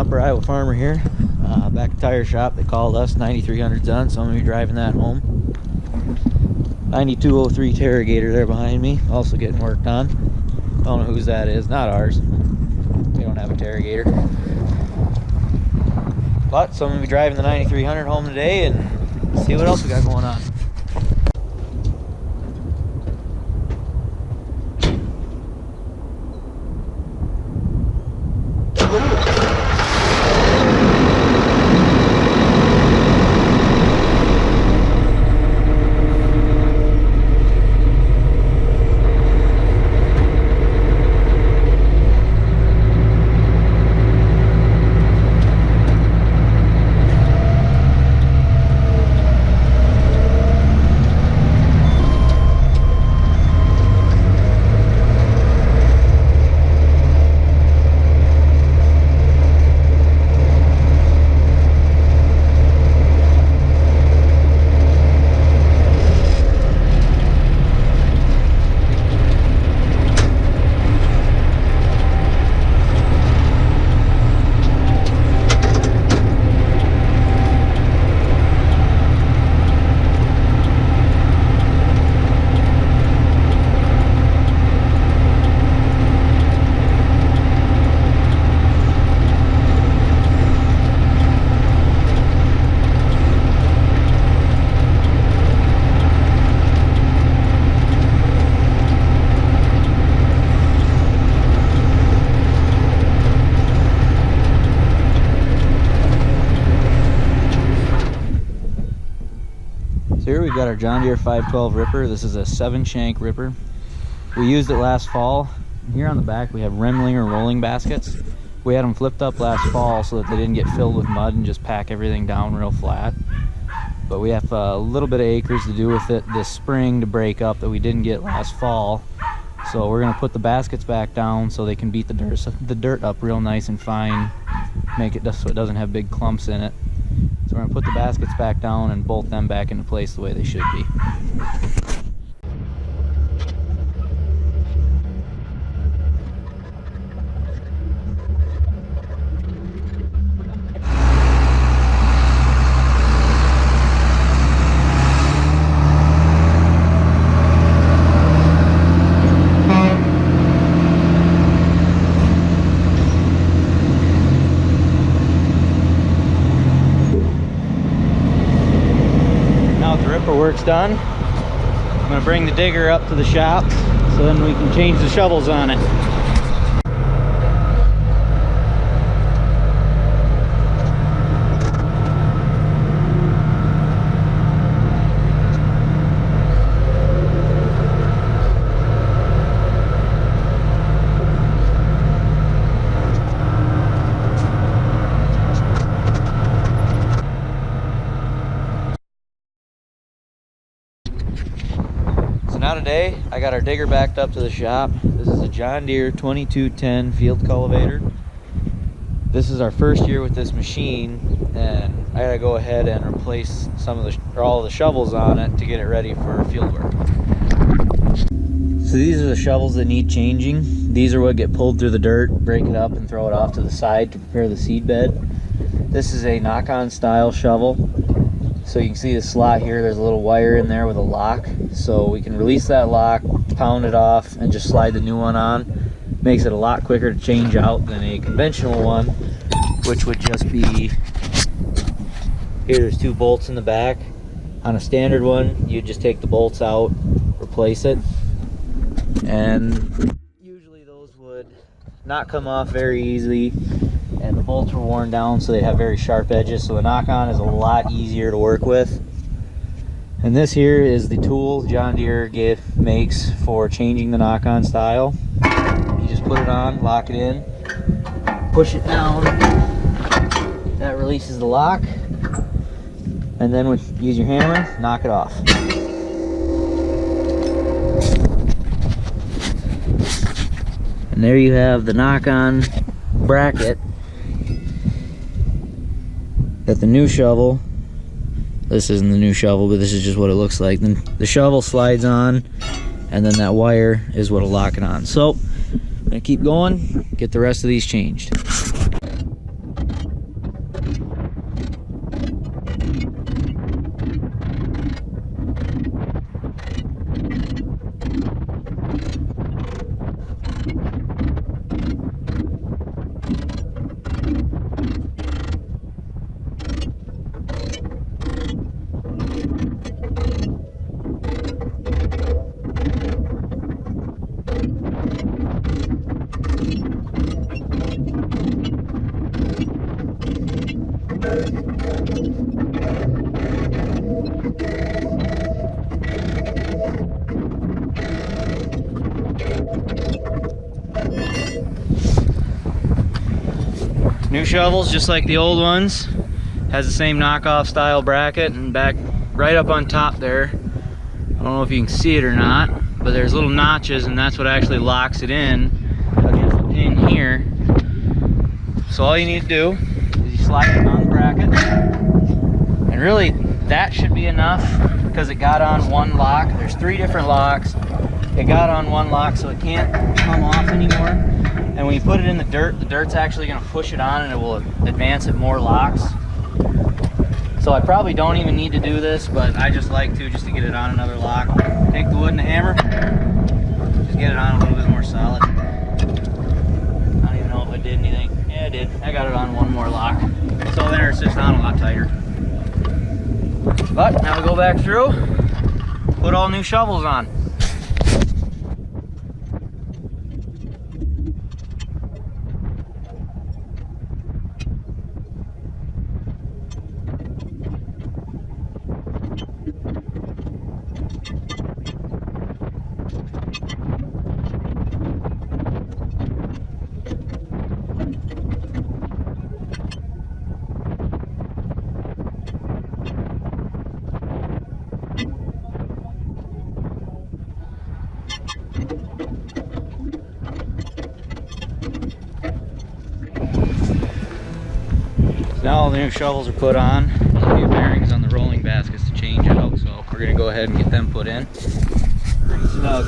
Upper Iowa Farmer here. Back at tire shop, they called us, 9300's done, so I'm going to be driving that home. 9203 Tarrigator there behind me, also getting worked on. Don't know whose that is, not ours. We don't have a Tarrigator. But, so I'm going to be driving the 9300 home today and see what else we got going on. So here we've got our John Deere 512 ripper. This is a 7-shank ripper. We used it last fall. Here on the back we have Remlinger rolling baskets. We had them flipped up last fall so that they didn't get filled with mud and just pack everything down real flat. But we have a little bit of acres to do with it this spring to break up that we didn't get last fall. So we're going to put the baskets back down so they can beat the dirt up real nice and fine, make it so it doesn't have big clumps in it. So we're going to put the baskets back down and bolt them back into place the way they should be. Work's done. I'm going to bring the digger up to the shop so then we can change the shovels on it. Now today, I got our digger backed up to the shop. This is a John Deere 2210 field cultivator. This is our first year with this machine, and I gotta go ahead and replace all of the shovels on it to get it ready for field work. So these are the shovels that need changing. These are what get pulled through the dirt, break it up, and throw it off to the side to prepare the seed bed. This is a knock-on style shovel. So you can see the slot here, there's a little wire in there with a lock. So we can release that lock, pound it off, and just slide the new one on. Makes it a lot quicker to change out than a conventional one, which would just be, here there's 2 bolts in the back. On a standard one, you just take the bolts out, replace it, and usually those would not come off very easily. And the bolts were worn down so they have very sharp edges, so the knock-on is a lot easier to work with. And this here is the tool John Deere makes for changing the knock-on style. You just put it on, lock it in, push it down, that releases the lock, and then use your hammer, knock it off. And there you have the knock-on bracket that the new shovel, this isn't the new shovel, but this is just what it looks like. Then the shovel slides on, and then that wire is what'll lock it on. So I'm gonna keep going, get the rest of these changed. New shovels, just like the old ones. Has the same knockoff style bracket, and back right up on top there, I don't know if you can see it or not, but there's little notches, and that's what actually locks it in against the pin here. So all you need to do is you slide it on the bracket, and really that should be enough because it got on one lock. There's 3 different locks. It got on one lock, so it can't come off anymore. And when you put it in the dirt's actually going to push it on, and it will advance it more locks. So I probably don't even need to do this, but I just like to, just to get it on another lock. Take the wood and the hammer, just get it on a little bit more solid. I don't even know if I did anything. Yeah, I did. I got it on one more lock. So there, it's just on a lot tighter. But now we go back through, put all new shovels on. Now all the new shovels are put on. There's a few bearings on the rolling baskets to change out, so we're going to go ahead and get them put in. Pretty snug.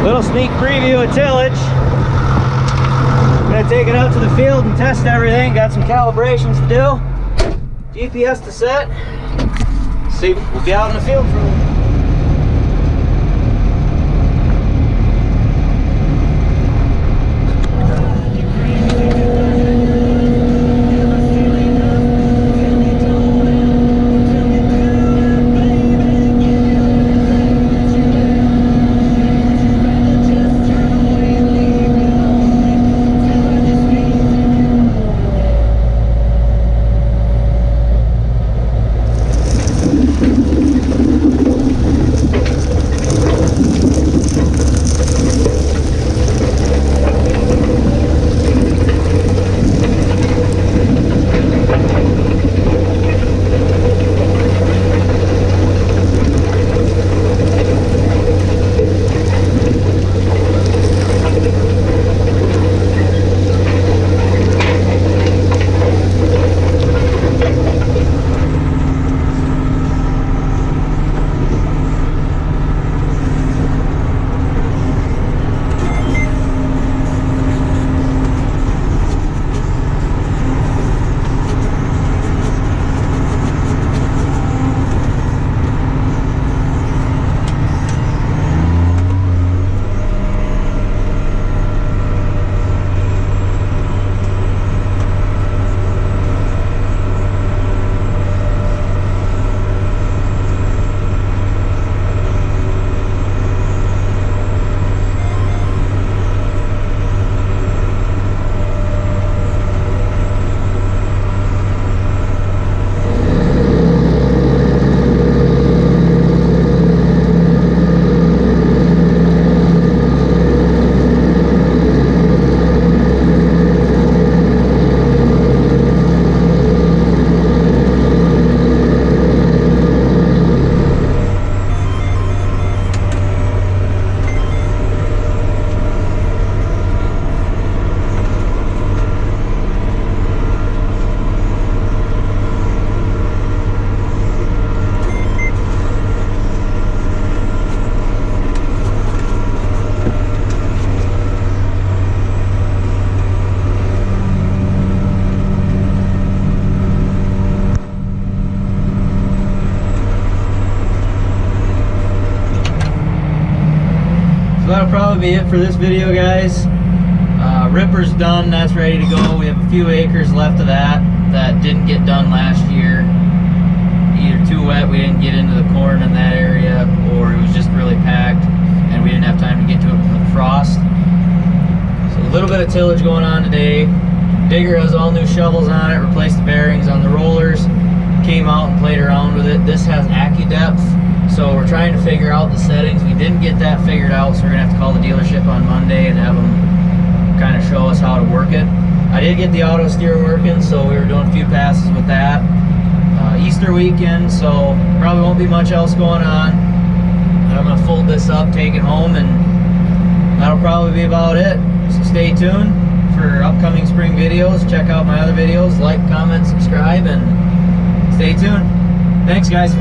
Little sneak preview of tillage. I'm gonna take it out to the field and test everything. Got some calibrations to do. GPS to set. See, we'll be out in the field for a little bit. probably be it for this video, guys. Ripper's done, that's ready to go. We have a few acres left of that didn't get done last year. Either too wet, we didn't get into the corn in that area, or it was just really packed and we didn't have time to get to it with the frost. So a little bit of tillage going on today. Digger has all new shovels on it, replaced the bearings on the rollers, came out and played around with it. This has AccuDepth, so we're trying to figure out the settings. We didn't get that figured out, so we're gonna have to call the dealership on Monday and have them kind of show us how to work it. I did get the auto steer working, so we were doing a few passes with that. Easter weekend, so probably won't be much else going on. I'm gonna fold this up, take it home, and that'll probably be about it. So stay tuned for upcoming spring videos. Check out my other videos, like, comment, subscribe, and stay tuned. Thanks, guys.